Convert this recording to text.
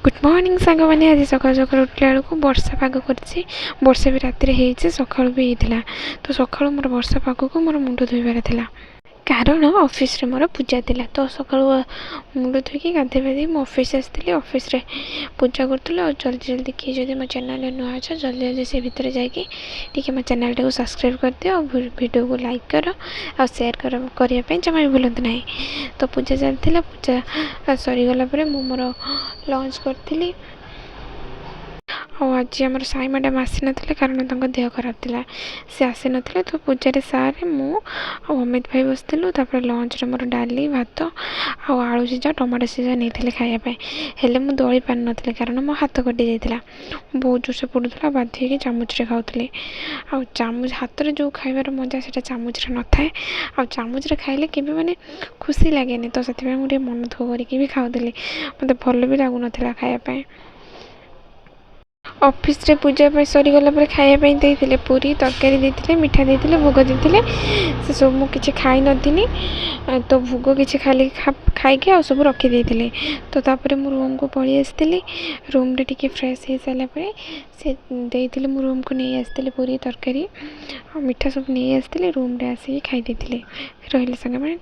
Good morning सांग मैंने आज सकाल सकाल उठला बेलू वर्षा पाग कर वर्षा भी राति होती सका भी होता तो सका मोर वर्षा पाग को मोर मुंड धोबार था कारण ऑफिस रे मोर पूजा थिला तो सका मुंड धोईकी गाधे पाधे मो ऑफिस आसती ऑफिस रे पूजा करूँ और जल्दी जल्दी किए जब मो चैनल नुआ अच्छा जल्दी जल्दी से भितर जाकि मो चैनल टाइम सब्सक्राइब कर दियो और वीडियो को लाइक कर और शेयर करने जमा भी भूलु ना। तो पूजा चलती पूजा सरीगला मु मोर लंच करी आज आम साई मैडम आसी ना कारण देह खराब था सी आसी ना तो पूजा सारे मु अमित भाई बसलु लंच मोर डाली भात आलू सीझा टमाटो सीझा नहीं खायापी हेले मुझे दली पार नी कारण मो हाथ कटि जाता बहुत जोर से पड़ूला बाध्य चामुच खाऊली आ चामुच हाथ में जो खाइबार मजा से चामुच न था आ चामुच खाइले के माने खुशी लगे तो से मुझे मन दुख करके खाऊली मत भल भी लगुन खायापी। ऑफिस रे पूजा सरीगला खायापी देते पूरी तरकारी देते मिठा देते भोग देते से सब मुझे खाई नी तो भोग किसी खाली खाई आ सब रखी तो तापर मु रूम को पलि आसती रूम रे टिके फ्रेश हो सारापर से देते मो रूम को नहीं आसती पूरी तरकारी मिठा सब नहीं आसती रूम रे आसिक खाई रही संग।